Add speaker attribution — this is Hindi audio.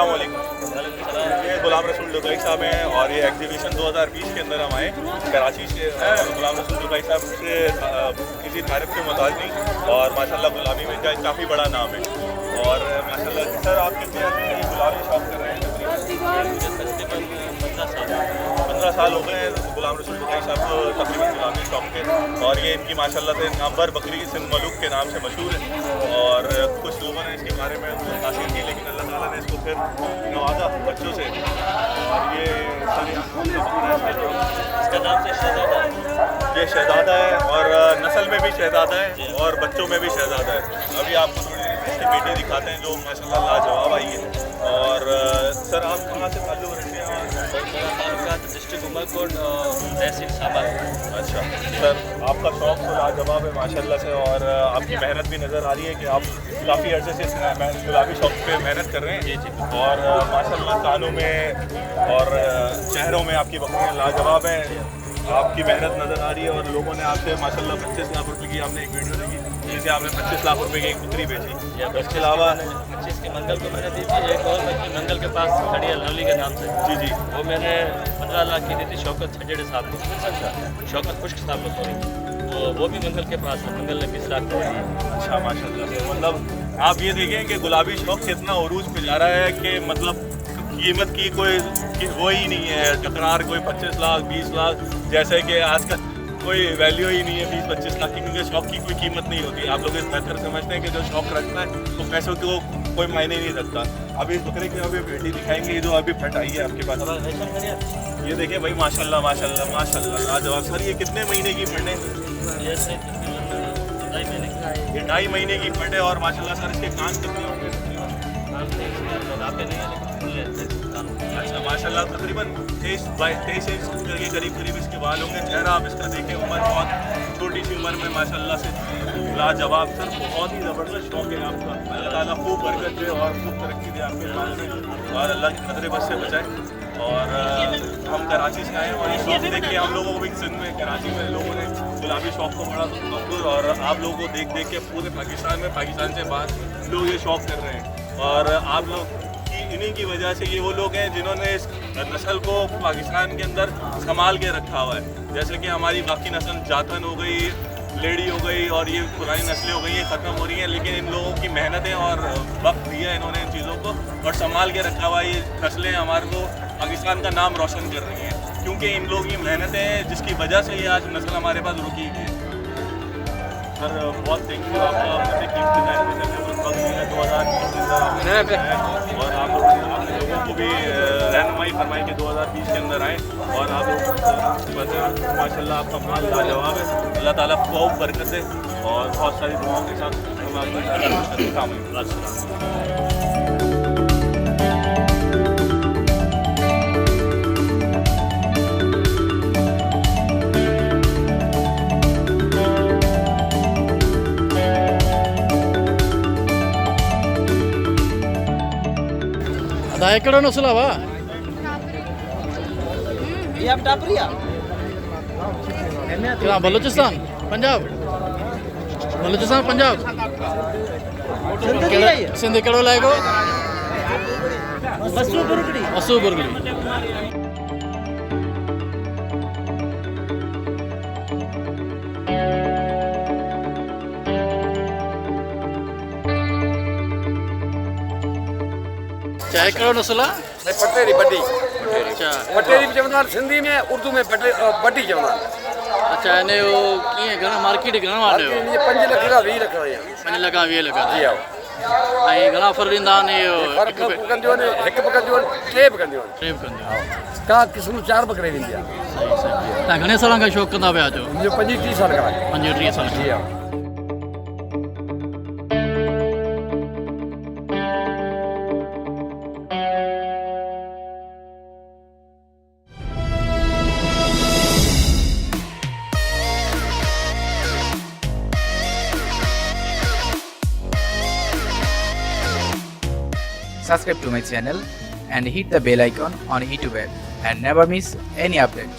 Speaker 1: अस्सलाम वालेकुम। ये गुलाम रसूल दुबई साहब हैं और ये एग्जीबिशन 2020 के अंदर हम आए कराची से। गुलाम रसूल दुबई साहब से किसी तारीफ के मुताबिक नहीं और माशाल्लाह गुलामी में का काफ़ी बड़ा नाम है। और माशाल्लाह सर आप कितने गुलामी शॉप कर रहे हैं? तकरीबन 15 साल हो गए हैं गुलाम रसूल दुबई साहब को तकरीबन गुलामी शॉप के। और ये इनकी माशाल्लाह से नामवर बकरी सिंध मलूक के नाम से मशहूर है। और कुछ लोगों ने इसके बारे में तासीर की, लेकिन अल्लाह ताला ने इसको फिर नवाजा बच्चों से। और ये इसका नाम से शहजादा है। ये शहजादा है और नस्ल में भी शहजादा है और बच्चों में भी शहजादा है। अभी आपको इसकी बेटी दिखाते हैं जो माशाल्लाह लाजवाब आई है। और सर आप कहाँ से ताल्लुक़ रखते हैं? डिस्ट्रिक्ट उमरकोट तहसील साबा। अच्छा सर, आपका शौक़ तो लाजवाब है माशाल्लाह से और आपकी मेहनत भी नज़र आ रही है कि आप काफ़ी अर्से से गुलाबी शौक़ पे मेहनत कर रहे हैं। जी। और माशाल्लाह कानों में और चेहरों में आपकी बकरियाँ लाजवाब हैं। आपकी मेहनत नज़र आ रही है और लोगों ने आपसे माशाल्लाह 25 लाख रुपए की आपने एक वीडियो देखी जिसे आपने 25 लाख रुपए की एक बकरी बेची। इसके अलावा
Speaker 2: 25 के मंगल को मैंने दी थी। एक और बकरी मंगल के पास खड़ी है लवली के नाम से।
Speaker 1: जी
Speaker 2: वो मैंने 15 लाख की दी थी शौकत छजेड़े साहब को।
Speaker 1: अच्छा,
Speaker 2: शौकत खुश्क साहब को सॉरी, तो वो भी मंगल के पास है। मंगल ने 20 लाख को दी।
Speaker 1: अच्छा माशाल्लाह। मतलब आप ये देखें कि गुलाबी शौक़ कितना उरूज पे जा रहा है कि मतलब कीमत की कोई वो ही नहीं है टकरार। कोई 25 लाख 20 लाख जैसे कि आजकल कोई वैल्यू ही नहीं है 20-25 लाख की, क्योंकि शौक़ की कोई कीमत नहीं होती। आप लोग इस बेहतर समझते हैं कि जो शौक़ रखता है तो पैसों को कोई मायने नहीं रखता। अभी इस बकरे की अभी बेटी दिखाएंगे जो अभी फट आई है आपके पास। ये देखिए भाई माशाल्लाह माशाल्लाह माशाल्लाह लाजवाब। सर ये कितने महीने की फट है?
Speaker 2: ये
Speaker 1: 2.5 महीने की फट है। और माशाल्लाह सर इसके कान कितने होंगे? अच्छा माशाल्लाह तकरीबन 23 इंच के करीब इसके बाल होंगे। चेहरा आप इसका देखें, उम्र बहुत छोटी सी उम्र में माशाल्लाह से लाजवाब। सर बहुत ही ज़बरदस्त शौक़ है आपका। अल्लाह ताला खूब बरकत दे और खूब तरक्की दे आपके माल में और अल्लाह की नजर बस से बचाए। और हम कराची से आए और ये शौक़ देखिए हम लोगों को भी सिंध में कराची में लोगों ने गुलाबी शौक़ को बड़ा मकबूल और आप लोगों को देख के पूरे पाकिस्तान में, पाकिस्तान से बाहर लोग ये शौक़ कर रहे हैं। और आप लोग इन्हीं की वजह से ये वो लोग हैं जिन्होंने इस नस्ल को पाकिस्तान के अंदर संभाल के रखा हुआ है। जैसे कि हमारी बाकी नस्ल जातन हो गई, लेडी हो गई और ये पुरानी नस्लें हो गई, ये ख़त्म हो रही हैं। लेकिन इन लोगों की मेहनतें और वक्त दिया इन्होंने इन चीज़ों को और संभाल के रखा हुआ। ये नस्लें हमारे को पाकिस्तान का नाम रोशन कर रही हैं क्योंकि इन लोगों की मेहनतें हैं जिसकी वजह से ये आज नस्ल हमारे पास रुकी हुई है। सर बहुत थैंक यू आपका मुझे कीमती टाइम में 2020 और आप लोगों को भी रहनुमाई फरमाई के 2020 के अंदर आए और आप लोग माशाल्लाह आपका माल लाजवाब है। अल्लाह ताला खूब बरकत दे और बहुत सारी दुआओं के साथ हम आपका काम है।
Speaker 3: ఎక్కడ వస్తున్నావా? बलूचिस्तान पंजाब सिंध कड़ो लाएगो मसू बुरगड़ी। चाय कड़ो नसला
Speaker 4: पटेरी बड्डी।
Speaker 3: अच्छा
Speaker 4: पटेरी भी चवंदा सिंधी में, उर्दू में बड्डी चवंदा।
Speaker 3: अच्छा ने वो कीअं घणा मार्केट घणा वाले हो?
Speaker 4: 5 लख का 20 लख या
Speaker 3: 5 लख 20 लख
Speaker 4: जी आओ।
Speaker 3: ऐं घणा ऑफर ॾींदा आहिनि इहो?
Speaker 4: हिकु पकंदियूं आहिनि, 3 पकंदियूं आहिनि।
Speaker 3: टेप कंदा
Speaker 4: का क़िस्म 4 बकरे ॾींदी आहे।
Speaker 3: तव्हां घणे सालनि खां शौक़ु कंदा पिया अचो?
Speaker 4: मुंहिंजो 25-30 साल खां
Speaker 3: 25-30 साल
Speaker 4: जी आओ।
Speaker 5: Subscribe to my channel and hit the bell icon on YouTube app and never miss any update.